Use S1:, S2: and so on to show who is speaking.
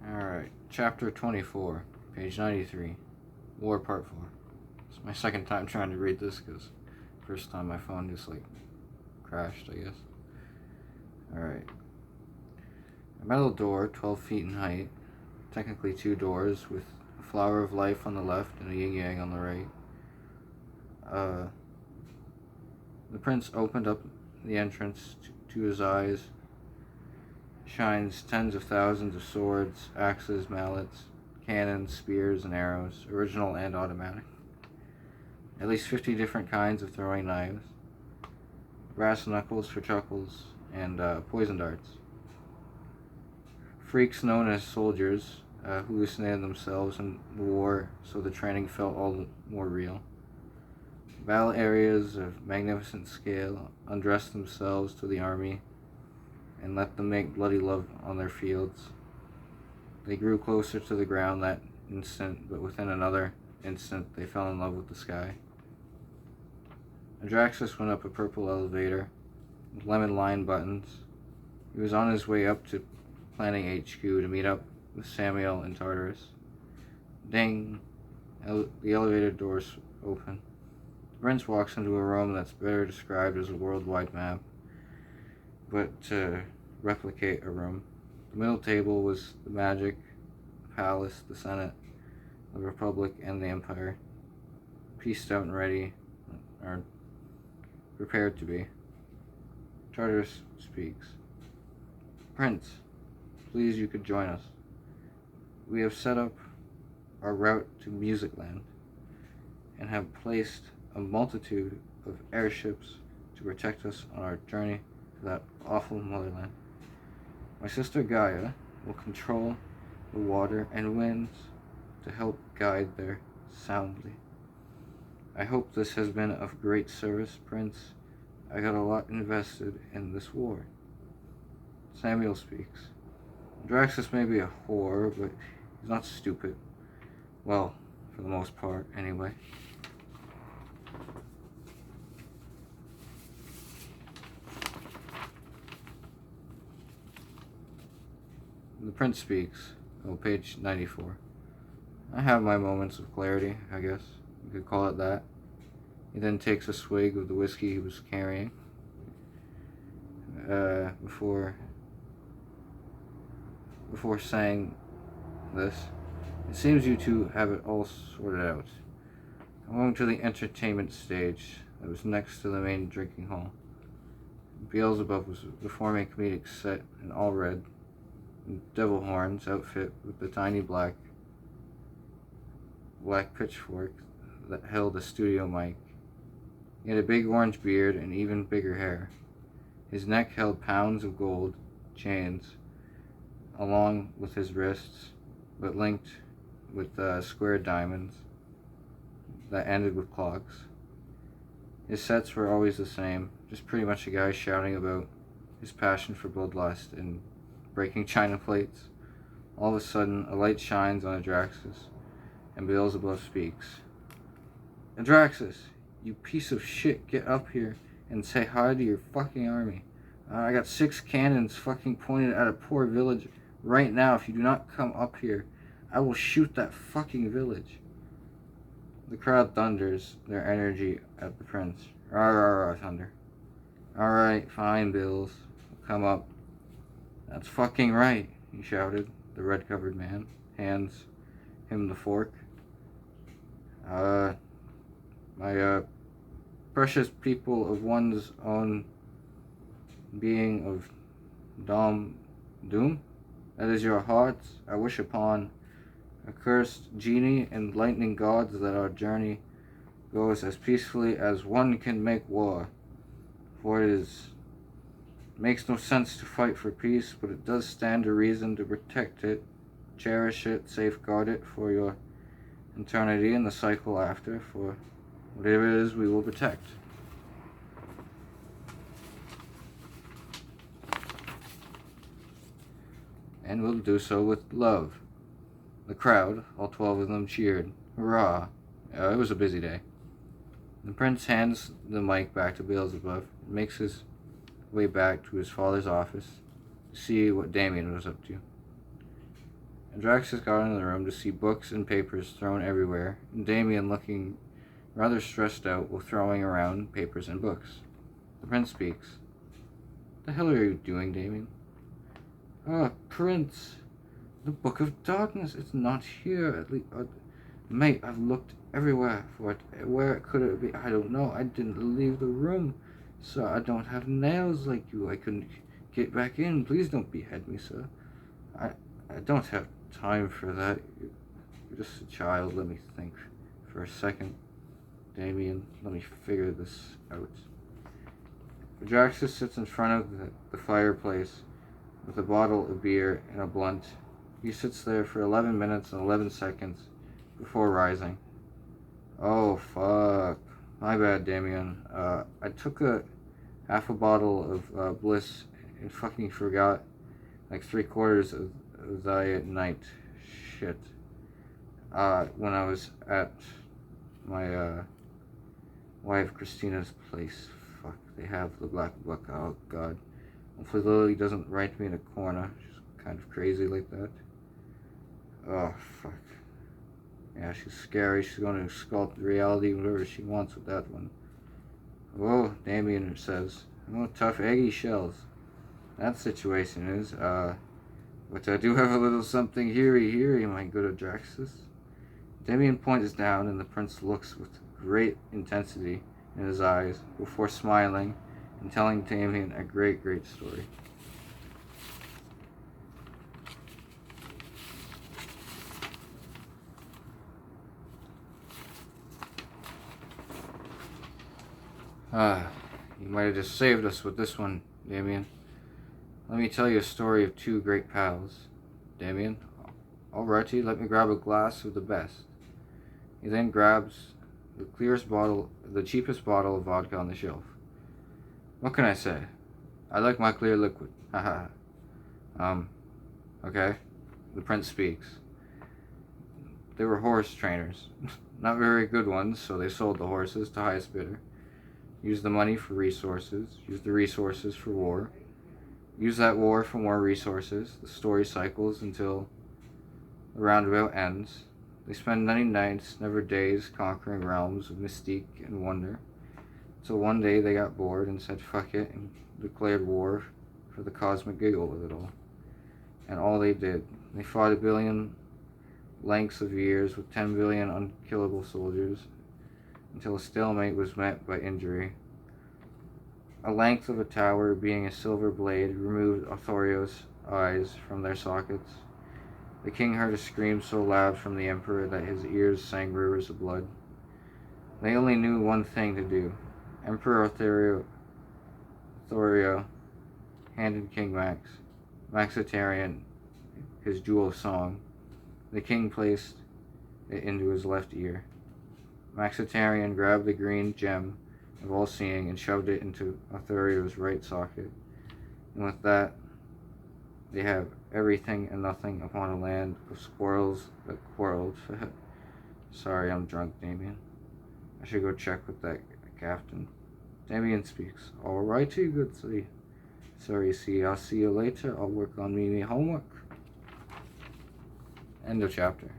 S1: Alright, chapter 24, page 93, War Part 4. It's my second time trying to read this because first time my phone just crashed, I guess. Alright. A metal door, 12 feet in height, technically two doors, with a flower of life on the left and a yin-yang on the right. The prince opened up the entrance to his eyes, shines tens of thousands of swords, axes, mallets, cannons, spears, and arrows, original and automatic. At least 50 different kinds of throwing knives, brass knuckles for chuckles, and poison darts. Freaks known as soldiers hallucinated themselves in the war, so the training felt all the more real. Battle areas of magnificent scale undressed themselves to the army and let them make bloody love on their fields. They grew closer to the ground that instant, but within another instant they fell in love with the sky. Augustus went up a purple elevator with lemon-lined buttons. He was on his way up to Planning HQ to meet up with Samuel and Tartarus. Ding! The elevator doors open. The prince walks into a room that's better described as a worldwide map, but to replicate a room. The middle table was the magic palace, the Senate, the Republic, and the Empire, pieced out and ready, or prepared to be. Tartarus speaks. Prince, please you could join us. We have set up our route to Music Land and have placed a multitude of airships to protect us on our journey to that awful motherland. My sister Gaia will control the water and winds to help guide there soundly. I hope this has been of great service, Prince. I got a lot invested in this war. Samuel speaks. Draxus may be a whore, but he's not stupid. Well, for the most part, anyway. The prince speaks. Oh, page 94. I have my moments of clarity, I guess. You could call it that. He then takes a swig of the whiskey he was carrying. Before saying this, it seems you two have it all sorted out. I'm going to the entertainment stage that was next to the main drinking hall. Beelzebub was performing a comedic set in all red, devil horns outfit with the tiny black pitchfork that held a studio mic. He had a big orange beard and even bigger hair. His neck held pounds of gold chains along with his wrists, but linked with square diamonds that ended with clocks. His sets were always the same, just pretty much a guy shouting about his passion for bloodlust and breaking china plates. All of a sudden, a light shines on Adraxus, and Beelzebub speaks. Adraxus, you piece of shit, get up here and say hi to your fucking army. I got 6 cannons fucking pointed at a poor village right now. If you do not come up here, I will shoot that fucking village. The crowd thunders their energy at the prince. Rah, rah, rah, thunder. Alright, fine, Bills. Come up. That's fucking right, he shouted. The red-covered man hands him the fork. My precious people of one's own being of Doom, that is your hearts. I wish upon accursed genie and lightning gods that our journey goes as peacefully as one can make war. For it makes no sense to fight for peace, but it does stand to reason to protect it, cherish it, safeguard it for your eternity and the cycle after, for whatever it is we will protect. And we'll do so with love. The crowd, all 12 of them, cheered. Hurrah! It was a busy day. The prince hands the mic back to Beelzebub and makes his way back to his father's office to see what Damien was up to. Adraxus got into the room to see books and papers thrown everywhere, and Damien looking rather stressed out while throwing around papers and books. The prince speaks. The hell are you doing, Damien? Ah, Prince! The Book of Darkness! It's not here, at least. Mate, I've looked everywhere for it. Where could it be? I don't know. I didn't leave the room. Sir, I don't have nails like you. I couldn't get back in. Please don't behead me, sir. I don't have time for that. You're just a child. Let me think for a second. Damien, let me figure this out. Adraxus sits in front of the fireplace with a bottle of beer and a blunt. He sits there for 11 minutes and 11 seconds before rising. Oh, fuck. My bad, Damien. I took half a bottle of Bliss and fucking forgot like 3/4 of that at night. Shit. When I was at my wife Christina's place. Fuck, they have the black book. Oh, God. Hopefully Lily doesn't write me in a corner. She's kind of crazy like that. Oh, fuck. Yeah, she's scary. She's going to sculpt reality whatever she wants with that one. Whoa, Damien says. Oh, tough eggy shells. That situation is, but I do have a little something here, my good Adraxus. Damien points down, and the prince looks with great intensity in his eyes before smiling and telling Damien a great, great story. You might have just saved us with this one, Damien. Let me tell you a story of two great pals. Damien, alrighty, let me grab a glass of the best. He then grabs the cheapest bottle of vodka on the shelf. What can I say? I like my clear liquid. Haha. Okay. The prince speaks. They were horse trainers. Not very good ones, so they sold the horses to highest bidder. Used the money for resources. Used the resources for war. Use that war for more resources. The story cycles until the roundabout ends. They spend many nights, never days, conquering realms of mystique and wonder. So one day they got bored and said fuck it and declared war for the cosmic giggle of it all. And all they did. They fought 1 billion lengths of years with 10 billion unkillable soldiers until a stalemate was met by injury. A length of a tower, being a silver blade, removed Authorio's eyes from their sockets. The king heard a scream so loud from the emperor that his ears sang rivers of blood. They only knew one thing to do. Emperor Othorio handed King Maxitarian, his jewel of song. The king placed it into his left ear. Maxitarian grabbed the green gem of all-seeing and shoved it into Othorio's right socket. And with that, they have everything and nothing upon a land of squirrels that quarreled. Sorry, I'm drunk, Damien. I should go check with that captain. Damien speaks. Alrighty, good see. Sorry, see, I'll see you later. I'll work on me homework. End of chapter.